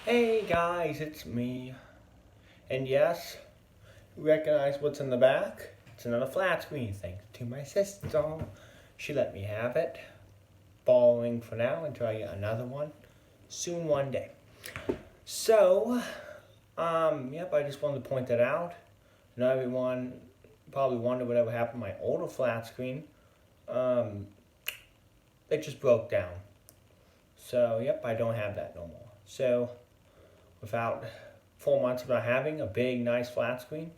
Hey guys, it's me. And yes, you recognize what's in the back? It's another flat screen thanks to my sister. She let me have it. Borrowing for now until I get another one. Soon one day. So, yep, I just wanted to point that out. I know everyone probably wondered whatever happened to my older flat screen. Um, it just broke down. So, yep, I don't have that no more. So, without 4 months of not having a big, nice flat screen,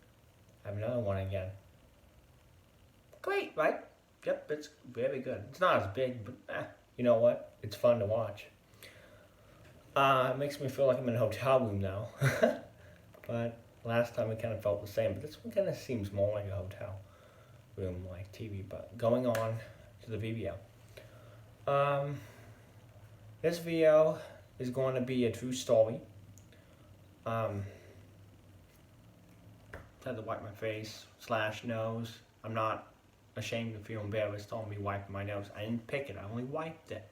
I have another one again. Great, right? Yep, it's very good. It's not as big, but you know what? It's fun to watch. It makes me feel like I'm in a hotel room now. But last time it kind of felt the same. But this one kind of seems more like a hotel room, like TV. But going on to the video. Um, this video is going to be a true story. Had to wipe my face / nose. I'm not ashamed to feel embarrassed on me wiping my nose. I didn't pick it, I only wiped it.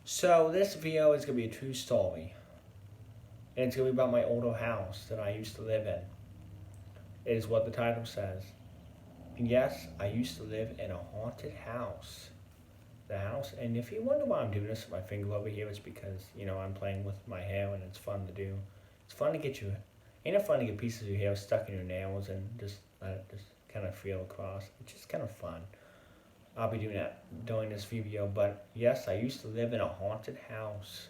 So this video is going to be a true story. And it's going to be about my older house that I used to live in. It is what the title says. And yes, I used to live in a haunted house. The house, and if you wonder why I'm doing this with my finger over here, it's because, I'm playing with my hair and it's fun to do. It's fun to get you, ain't it fun to get pieces of your hair stuck in your nails and just let it just kind of feel across. It's just kind of fun. I'll be doing that during this video, but yes, I used to live in a haunted house.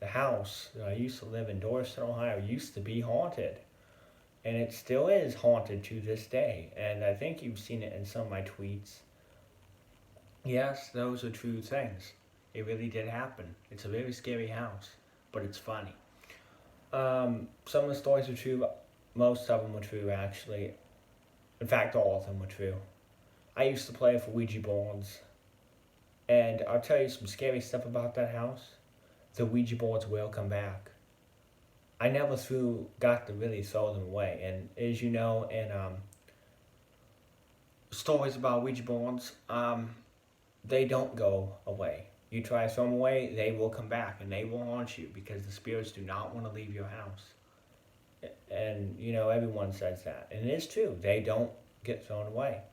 The house that I used to live in, Doylestown, Ohio, used to be haunted. And it still is haunted to this day. And I think you've seen it in some of my tweets. Yes, those are true things. It really did happen. It's a very scary house, but it's funny. Some of the stories are true. Most of them were true, actually. In fact, all of them were true. I used to play for Ouija Boards. And I'll tell you some scary stuff about that house. The Ouija Boards will come back. I never got to really throw them away. And as you know, in stories about Ouija Boards, they don't go away. You try to throw them away, they will come back and they will haunt you because the spirits do not want to leave your house. And, everyone says that. And it is true. They don't get thrown away.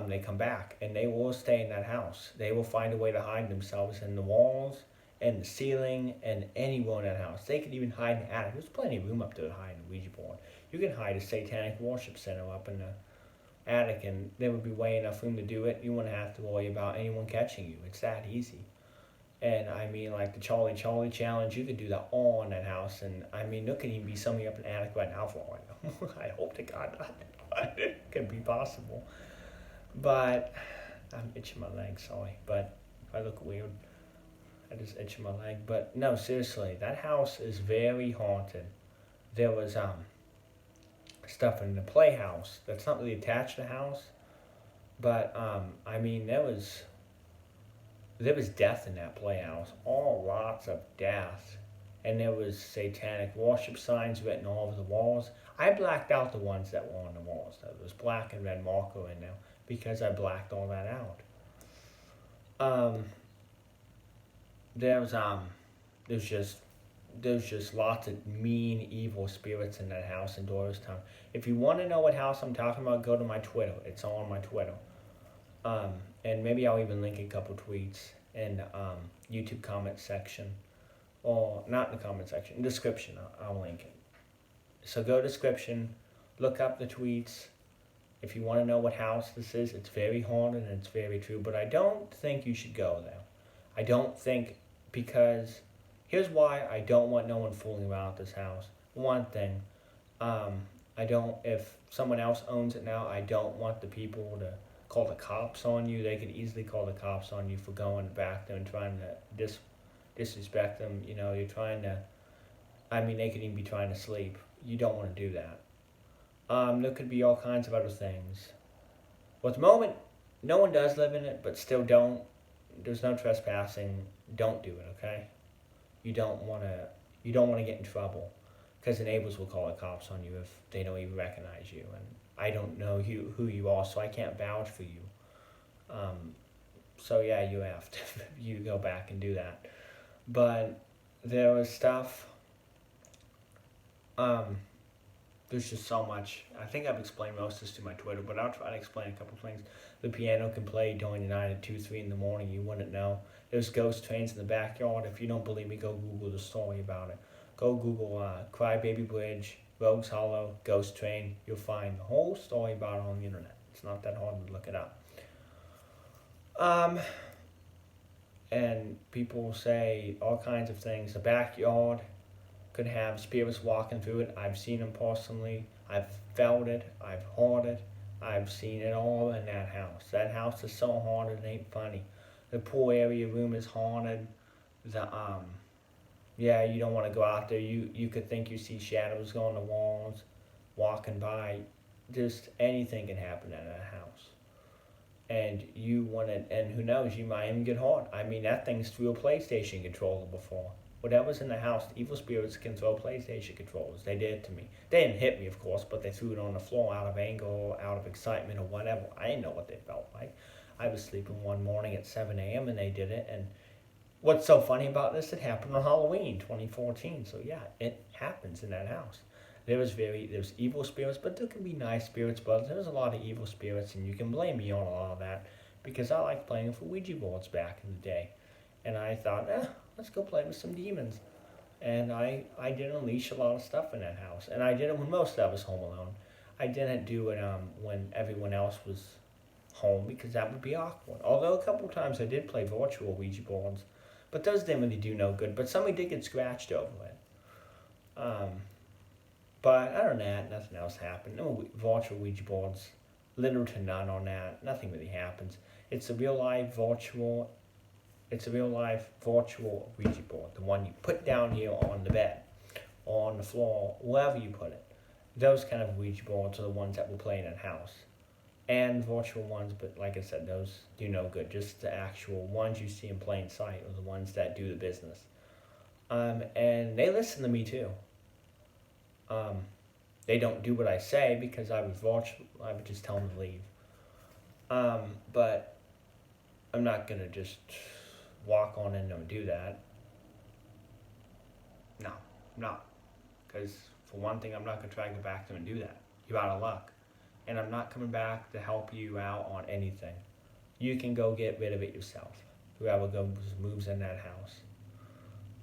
They come back and they will stay in that house. They will find a way to hide themselves in the walls and the ceiling and anywhere in that house. They could even hide in the attic. There's plenty of room up there to hide in a Ouija board. You can hide a satanic worship center up in the attic and there would be way enough room to do it. You wouldn't have to worry about anyone catching you. It's that easy. And I mean, like the Charlie challenge, you could do that all in that house. And I mean, there could even be somebody up in the attic right now for all I know. I hope to God not. It could be possible. But I'm itching my leg, sorry. But if I look weird, I just itching my leg. But no, seriously, that house is very haunted. There was stuff in the playhouse that's not really attached to the house. But I mean, there was death in that playhouse. Lots of death. And there was satanic worship signs written all over the walls. I blacked out the ones that were on the walls. There was black and red marker in there because I blacked all that out. There's just lots of mean, evil spirits in that house in Doylestown. If you want to know what house I'm talking about, go to my Twitter. It's on my Twitter. And maybe I'll even link a couple tweets in the YouTube comment section. Or not in the comment section, description. I'll link it. So go to description, look up the tweets. If you want to know what house this is, it's very haunted and it's very true. But I don't think you should go there. I don't think, because here's why I don't want no one fooling around with this house. One thing, if someone else owns it now, I don't want the people to call the cops on you. They could easily call the cops on you for going back there and trying to disrespect them. You're trying to, they could even be trying to sleep. You don't want to do that. There could be all kinds of other things. Well, at the moment, no one does live in it, but still don't. There's no trespassing. Don't do it, okay? You don't want to get in trouble, because the neighbors will call the cops on you if they don't even recognize you, and I don't know who you are, so I can't vouch for you. So yeah, you have to you go back and do that. But there was stuff Um, there's just so much. I think I've explained most of this to my Twitter, but I'll try to explain a couple things. The piano can play during the night at 2, 3 in the morning. You wouldn't know. There's ghost trains in the backyard. If you don't believe me, go Google the story about it. Go Google Crybaby Bridge, Rogues Hollow, Ghost Train. You'll find the whole story about it on the internet. It's not that hard to look it up. And people say all kinds of things. The backyard could have spirits walking through it. I've seen them personally. I've felt it. I've heard it. I've seen it all in that house. That house is so haunted, it ain't funny. The pool area room is haunted. Yeah, you don't want to go out there. You could think you see shadows on the walls, walking by. Just anything can happen at that house. And you want it, and who knows, you might even get hurt. I mean, that thing's threw a PlayStation controller before. Whatever's in the house, the evil spirits can throw PlayStation controllers. They did it to me. They didn't hit me, of course, but they threw it on the floor out of anger or out of excitement or whatever. I didn't know what they felt like. I was sleeping one morning at 7 a.m. and they did it. And what's so funny about this, it happened on Halloween 2014. So yeah, it happens in that house. There's evil spirits, but there can be nice spirits, but there's a lot of evil spirits, and you can blame me on a lot of that because I like playing for Ouija boards back in the day. And I thought, let's go play with some demons. And I did unleash a lot of stuff in that house. And I did it when most of us home alone. I didn't do it when everyone else was home because that would be awkward. Although a couple of times I did play virtual Ouija boards, but those didn't really do no good. But somebody did get scratched over it. But other than that, nothing else happened. No virtual Ouija boards, little to none on that. Nothing really happens. It's a real life virtual Ouija board, the one you put down here on the bed, on the floor, wherever you put it. Those kind of Ouija boards are the ones that will play in a house. And virtual ones, but like I said, those do no good. Just the actual ones you see in plain sight are the ones that do the business. And they listen to me too. They don't do what I say because I would just tell them to leave. But I'm not going to just walk on in and do that. No, not. Because for one thing, I'm not going to try to go back to them and do that. You're out of luck. And I'm not coming back to help you out on anything. You can go get rid of it yourself. Whoever moves in that house.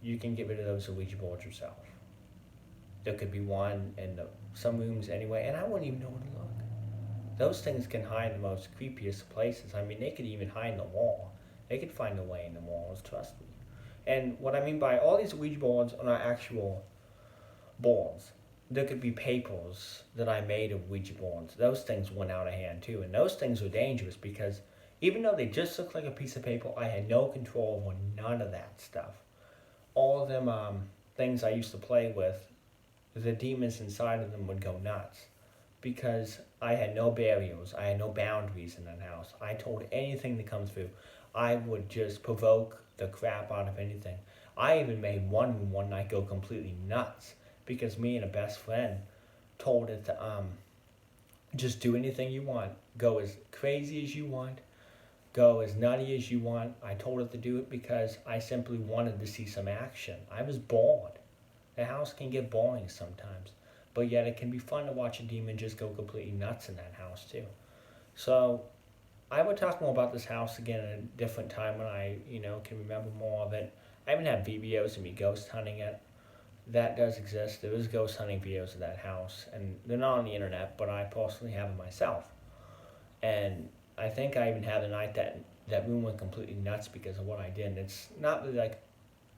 You can get rid of those Ouija boards yourself. There could be one in some rooms anyway, and I wouldn't even know where to look. Those things can hide in the most creepiest places. I mean, they could even hide in the wall. They could find a way in the walls, trust me. And what I mean by all these Ouija boards are not actual boards. There could be papers that I made of Ouija boards. Those things went out of hand too, and those things were dangerous because even though they just look like a piece of paper, I had no control over none of that stuff. All of them things I used to play with, the demons inside of them would go nuts because I had no barriers. I had no boundaries in that house. I told anything to come through. I would just provoke the crap out of anything. I even made one night go completely nuts because me and a best friend told it to just do anything you want. Go as crazy as you want. Go as nutty as you want. I told it to do it because I simply wanted to see some action. I was bored. The house can get boring sometimes, but yet it can be fun to watch a demon just go completely nuts in that house too. So I would talk more about this house again at a different time when I, can remember more of it. I even have videos of me ghost hunting it. That does exist. There is ghost hunting videos of that house, and they're not on the internet, but I personally have them myself. And I think I even had the night that room went completely nuts because of what I did. And it's not really like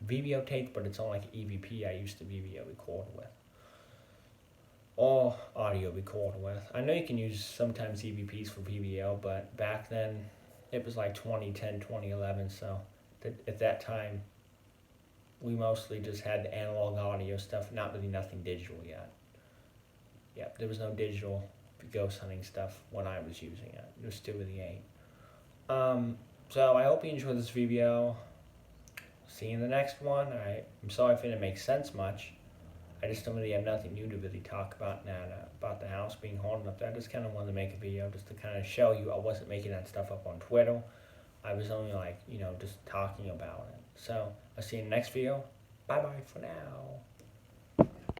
videotape, but it's on like EVP I used to video record with. Or audio recorder with. I know you can use sometimes EVPs for VVO, but back then it was like 2010, 2011, so at that time we mostly just had the analog audio stuff, not really nothing digital yet. Yep, there was no digital ghost hunting stuff when I was using it. There still really ain't. So I hope you enjoyed this video. See you in the next one. I'm sorry if it didn't make sense much. I just don't really have nothing new to really talk about now about the house being haunted up there. I just kind of wanted to make a video just to kind of show you I wasn't making that stuff up on Twitter. I was only just talking about it. So I'll see you in the next video. Bye bye for now.